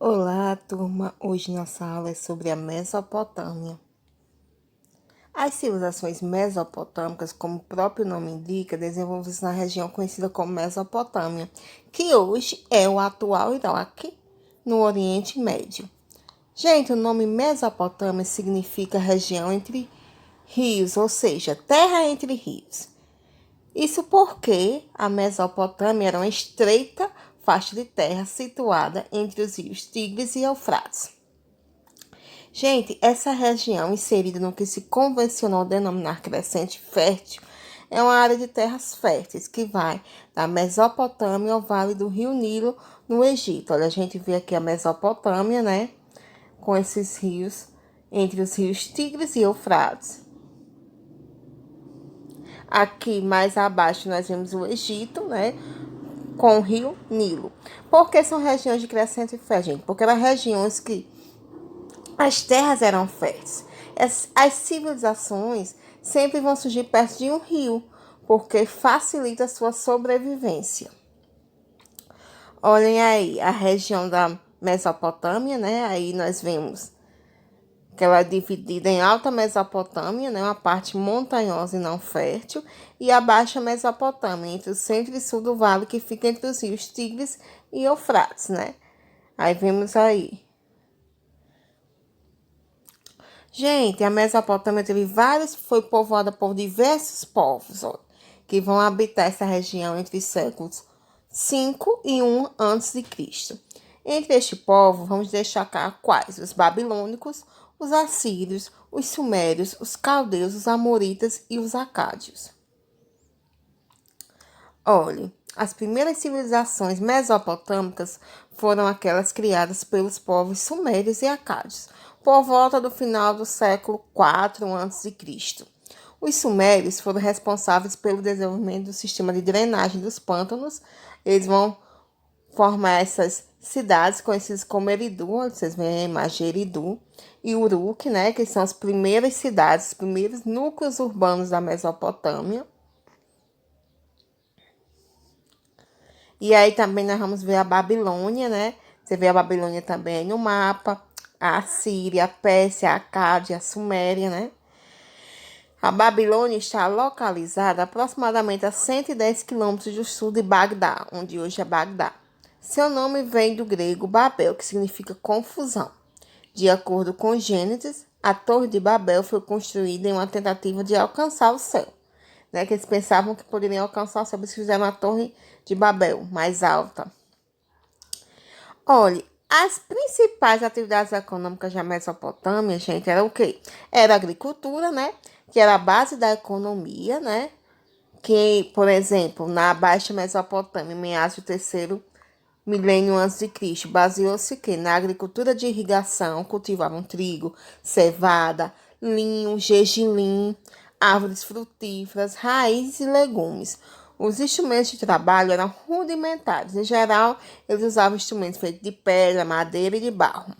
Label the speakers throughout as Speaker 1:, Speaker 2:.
Speaker 1: Olá, turma! Hoje nossa aula é sobre a Mesopotâmia. As civilizações mesopotâmicas, como o próprio nome indica, desenvolveram-se na região conhecida como Mesopotâmia, que hoje é o atual Iraque, no Oriente Médio. Gente, o nome Mesopotâmia significa região entre rios, ou seja, terra entre rios. Isso porque a Mesopotâmia era uma estreita faixa de terra situada entre os rios Tigres e Eufrates. Gente, essa região inserida no que se convencionou denominar crescente fértil é uma área de terras férteis que vai da Mesopotâmia ao vale do rio Nilo, no Egito. Olha, a gente vê aqui a Mesopotâmia, né? Com esses rios, entre os rios Tigres e Eufrates. Aqui mais abaixo nós vemos o Egito, né? Com o rio Nilo. Por que são regiões de crescente fértil, gente? Porque eram regiões que as terras eram férteis. As civilizações sempre vão surgir perto de um rio, porque facilita a sua sobrevivência. Olhem aí, a região da Mesopotâmia, né? Aí nós vemos que ela é dividida em Alta Mesopotâmia, né? Uma parte montanhosa e não fértil, e a Baixa Mesopotâmia, entre o centro e sul do vale, que fica entre os rios Tigres e Eufrates, né? Aí vemos aí. Gente, a Mesopotâmia foi povoada por diversos povos, ó, que vão habitar essa região entre os séculos 5 e 1 a.C. Entre este povo, vamos destacar quais? Os babilônicos, os assírios, os sumérios, os caldeus, os amoritas e os acádios. Olhe, as primeiras civilizações mesopotâmicas foram aquelas criadas pelos povos sumérios e acádios, por volta do final do século IV a.C. Os sumérios foram responsáveis pelo desenvolvimento do sistema de drenagem dos pântanos. Eles vão formar essas cidades conhecidas como Eridu, onde vocês veem a imagem Eridu, e Uruk, né, que são as primeiras cidades, os primeiros núcleos urbanos da Mesopotâmia. E aí também nós vamos ver a Babilônia, né? Você vê a Babilônia também aí no mapa. A Assíria, a Pérsia, a Acádia, a Suméria, né? A Babilônia está localizada aproximadamente a 110 quilômetros do sul de Bagdá, onde hoje é Bagdá. Seu nome vem do grego Babel, que significa confusão. De acordo com Gênesis, a Torre de Babel foi construída em uma tentativa de alcançar o céu. Né, que eles pensavam que poderiam alcançar o céu, eles fizeram a Torre de Babel mais alta. Olha, as principais atividades econômicas da Mesopotâmia, gente, era o quê? Era a agricultura, né? Que era a base da economia, né? Que, por exemplo, na Baixa Mesopotâmia, em meados do terceiro milênio antes de Cristo, baseou-se que na agricultura de irrigação cultivavam trigo, cevada, linho, gergelim, árvores frutíferas, raízes e legumes. Os instrumentos de trabalho eram rudimentares. Em geral, eles usavam instrumentos feitos de pedra, madeira e de barro.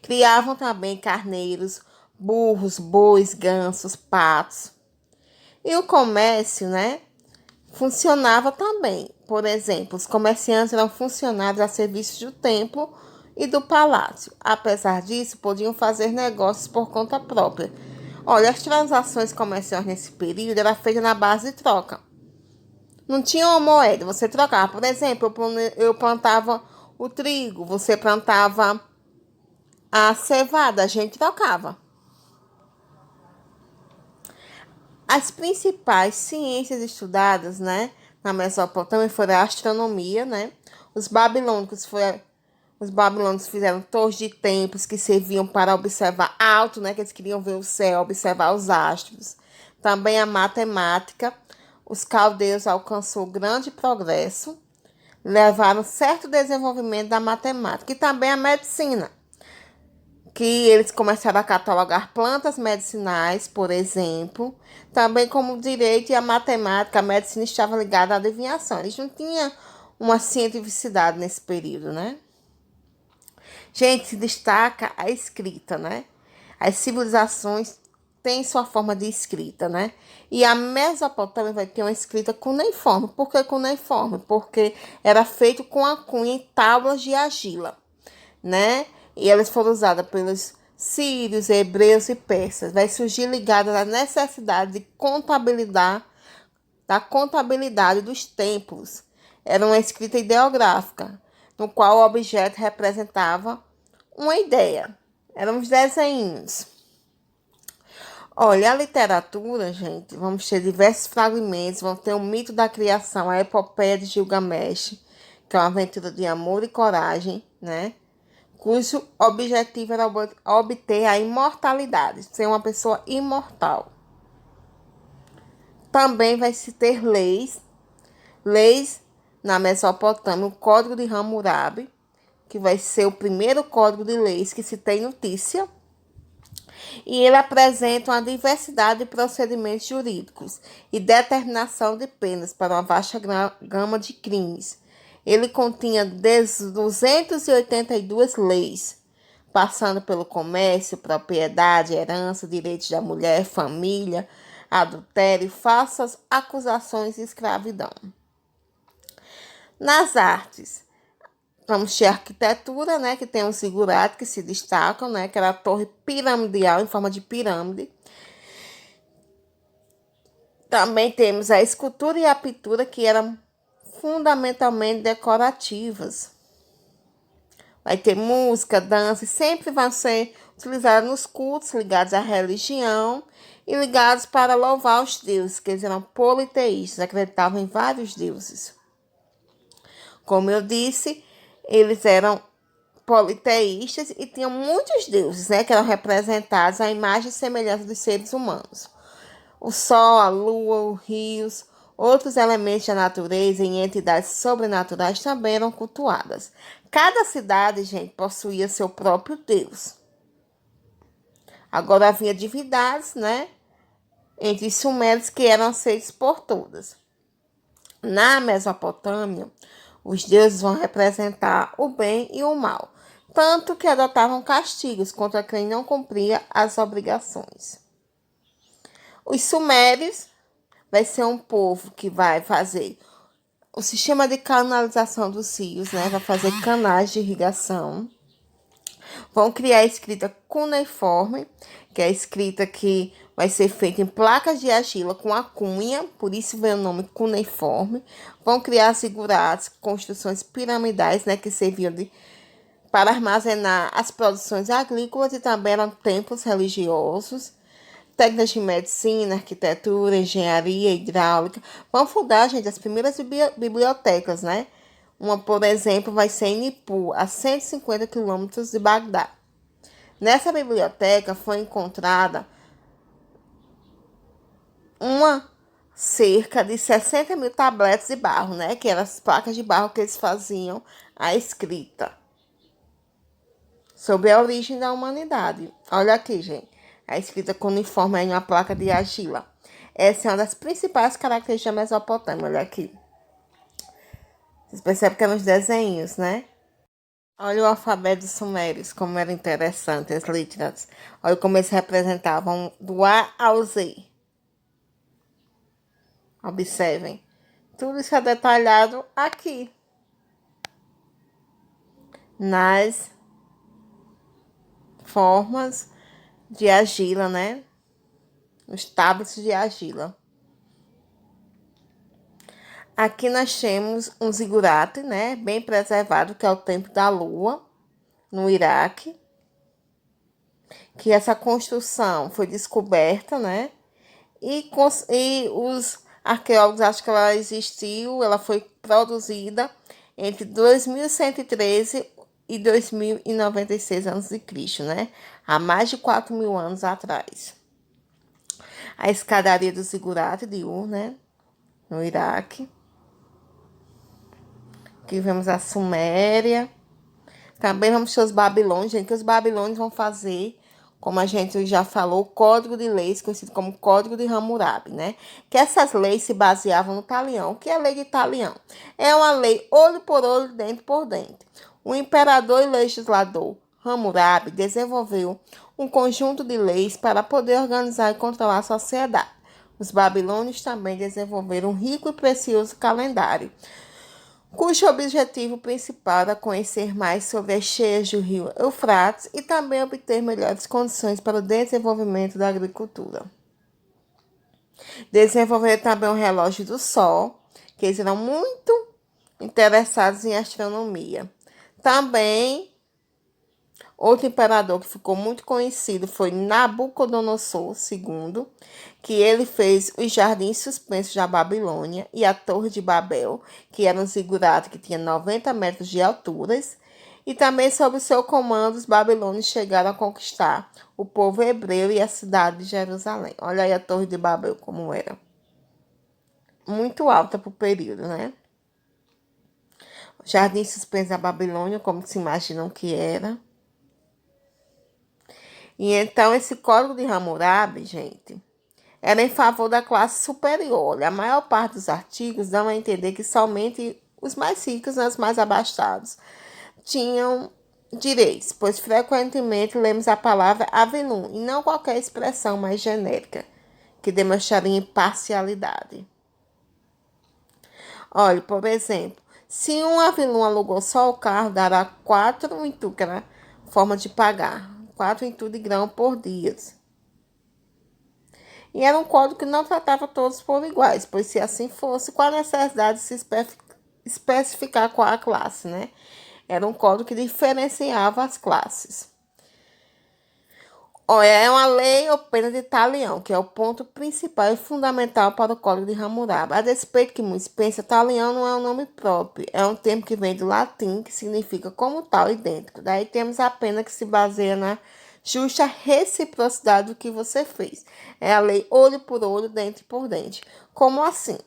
Speaker 1: Criavam também carneiros, burros, bois, gansos, patos. E o comércio, né? Funcionava também. Por exemplo, os comerciantes eram funcionários a serviço do templo e do palácio. Apesar disso, podiam fazer negócios por conta própria. Olha, as transações comerciais nesse período eram feitas na base de troca. Não tinha uma moeda, você trocava. Por exemplo, eu plantava o trigo, você plantava a cevada, a gente trocava. As principais ciências estudadas, né, na Mesopotâmia foram a astronomia, né? Os babilônicos fizeram torres de templos que serviam para observar alto, né, que eles queriam ver o céu, observar os astros. Também a matemática. Os caldeus alcançou grande progresso, levaram certo desenvolvimento da matemática e também a medicina, que eles começaram a catalogar plantas medicinais, por exemplo, também como o direito e a matemática, a medicina estava ligada à adivinhação. Eles não tinham uma cientificidade nesse período, né? Gente, se destaca a escrita, né? As civilizações têm sua forma de escrita, né? E a Mesopotâmia vai ter uma escrita cuneiforme. Por que cuneiforme? Porque era feito com a cunha em tábuas de argila. né? E elas foram usadas pelos sírios, hebreus e persas. Vai surgir ligada à necessidade de contabilidade dos templos. Era uma escrita ideográfica, no qual o objeto representava uma ideia. Eram os desenhos. Olha, a literatura, gente, vamos ter diversos fragmentos, vamos ter o mito da criação, a epopeia de Gilgamesh, que é uma aventura de amor e coragem, né? Cujo objetivo era obter a imortalidade, ser uma pessoa imortal. Também vai se ter leis na Mesopotâmia, o Código de Hammurabi, que vai ser o primeiro código de leis que se tem notícia, e ele apresenta uma diversidade de procedimentos jurídicos e determinação de penas para uma vasta gama de crimes. Ele continha 282 leis, passando pelo comércio, propriedade, herança, direitos da mulher, família, adultério, falsas acusações e escravidão. Nas artes, vamos ter a arquitetura, né, que tem os zigurates que se destacam, né, que era a torre piramidal em forma de pirâmide. Também temos a escultura e a pintura, que eram fundamentalmente decorativas. Vai ter música, dança, e sempre vão ser utilizadas nos cultos ligados à religião e ligados para louvar os deuses, que eles eram politeístas, acreditavam em vários deuses. Como eu disse, eles eram politeístas e tinham muitos deuses, né, que eram representados à imagem e semelhança dos seres humanos. O sol, a lua, os rios, outros elementos da natureza e entidades sobrenaturais também eram cultuadas. Cada cidade, gente, possuía seu próprio deus. Agora havia divindades, né, entre os sumérios que eram aceitos por todas. Na Mesopotâmia, os deuses vão representar o bem e o mal, tanto que adotavam castigos contra quem não cumpria as obrigações. Os sumérios vai ser um povo que vai fazer o sistema de canalização dos rios, né? Vai fazer canais de irrigação. Vão criar a escrita cuneiforme, que é a escrita que vai ser feita em placas de argila com a cunha, por isso vem o nome cuneiforme. Vão criar zigurates, construções piramidais, né, que serviam para armazenar as produções agrícolas e também eram templos religiosos. Técnicas de medicina, arquitetura, engenharia, hidráulica. Vão fundar, gente, as primeiras bibliotecas, né? Uma, por exemplo, vai ser em Nippur, a 150 quilômetros de Bagdá. Nessa biblioteca foi encontrada cerca de 60 mil tabletes de barro, né? Que eram as placas de barro que eles faziam a escrita sobre a origem da humanidade. Olha aqui, gente. A escrita cuneiforme em uma placa de argila. Essa é uma das principais características da Mesopotâmia. Olha aqui. Vocês percebem que eram os desenhos, né? Olha o alfabeto dos sumérios, como era interessante as letras. Olha como eles representavam do A ao Z. Observem. Tudo isso é detalhado aqui. Nas formas de argila, né? Os tablets de argila. Aqui nós temos um zigurate, né? Bem preservado, que é o Templo da Lua, no Iraque. Que essa construção foi descoberta, né? E os arqueólogos acham que ela existiu, ela foi produzida entre 2113 e 2096 a.C., né? Há mais de 4.000 anos atrás. A escadaria do zigurate de Ur, né? No Iraque. Aqui vemos a Suméria. Também vamos ter os babilônios, gente, que os babilônios vão fazer, como a gente já falou, o código de leis, conhecido como Código de Hammurabi, né? Que essas leis se baseavam no talião. O que é a lei de talião? É uma lei olho por olho, dente por dente. O imperador e legislador Hammurabi desenvolveu um conjunto de leis para poder organizar e controlar a sociedade. Os babilônios também desenvolveram um rico e precioso calendário, cujo objetivo principal era conhecer mais sobre as cheias do rio Eufrates e também obter melhores condições para o desenvolvimento da agricultura. Desenvolver também o relógio do sol, que eles eram muito interessados em astronomia. Também, outro imperador que ficou muito conhecido foi Nabucodonosor II, que ele fez os jardins suspensos da Babilônia e a Torre de Babel, que era um zigurato que tinha 90 metros de alturas. E também sob seu comando, os babilônios chegaram a conquistar o povo hebreu e a cidade de Jerusalém. Olha aí a Torre de Babel como era. Muito alta para o período, né? Jardim suspenso da Babilônia, como se imaginam que era. E então esse código de Hammurabi, gente, era em favor da classe superior. A maior parte dos artigos dão a entender que somente os mais ricos e os mais abastados tinham direitos, pois frequentemente lemos a palavra avilum e não qualquer expressão mais genérica, que demonstraria imparcialidade. Olha, por exemplo, se um avilum alugou só o carro, dará 4 intu, que era forma de pagar, 4 intu de grão por dia. E era um código que não tratava todos por iguais, pois se assim fosse, qual a necessidade de se especificar qual a classe, né? Era um código que diferenciava as classes. É uma lei ou pena de talião, que é o ponto principal e fundamental para o Código de Hammurabi. A despeito que muitos pensam, talião não é um nome próprio, é um termo que vem do latim, que significa como tal, idêntico. Daí temos a pena que se baseia na justa reciprocidade do que você fez. É a lei olho por olho, dente por dente. Como assim?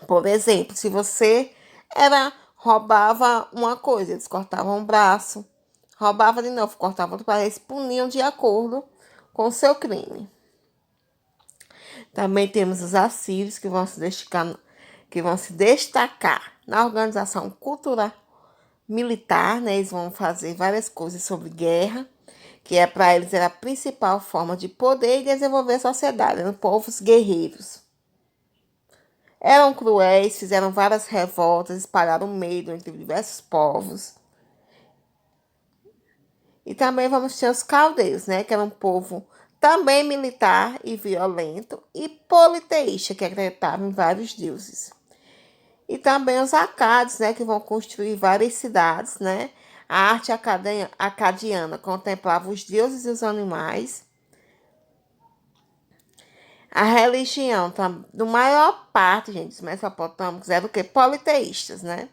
Speaker 1: Por exemplo, se você roubava uma coisa, eles cortavam um braço, roubava de novo, cortavam outro braço, eles puniam de acordo com o seu crime. Também temos os assírios que vão se destacar na organização cultural militar, né? Eles vão fazer várias coisas sobre guerra, que para eles era a principal forma de poder e desenvolver a sociedade, eram povos guerreiros. Eram cruéis, fizeram várias revoltas, espalharam medo entre diversos povos. E também vamos ter os caldeus, né? Que era um povo também militar e violento, e politeísta, que acreditava em vários deuses. E também os acádios, né? Que vão construir várias cidades, né? A arte acadiana contemplava os deuses e os animais. A religião, da maior parte, gente, dos mesopotâmicos, era o quê? Politeístas, né?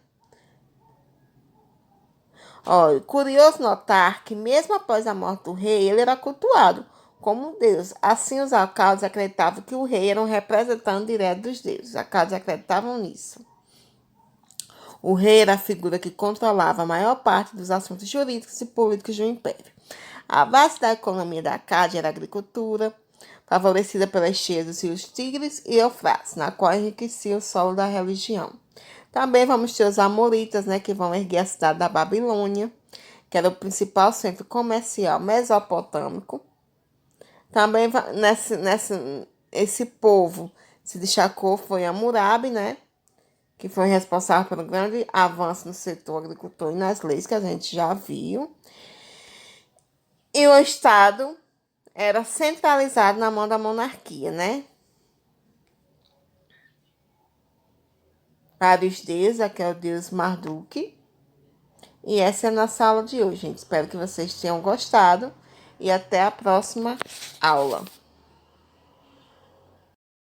Speaker 1: Olha, curioso notar que mesmo após a morte do rei, ele era cultuado como um deus. Assim, os acádios acreditavam que o rei era um representante direto dos deuses. Os acádios acreditavam nisso. O rei era a figura que controlava a maior parte dos assuntos jurídicos e políticos do império. A base da economia da Acádia era a agricultura, favorecida pelas cheias dos rios Tigres e Eufrates, na qual enriquecia o solo da religião. Também vamos ter os amoritas, né, que vão erguer a cidade da Babilônia, que era o principal centro comercial mesopotâmico. Também esse povo se destacou foi Hammurabi, né, que foi responsável pelo grande avanço no setor agricultor e nas leis que a gente já viu. E o Estado era centralizado na mão da monarquia, né? Vários deuses, aqui é o deus Marduk. E essa é a nossa aula de hoje, gente. Espero que vocês tenham gostado e até a próxima aula.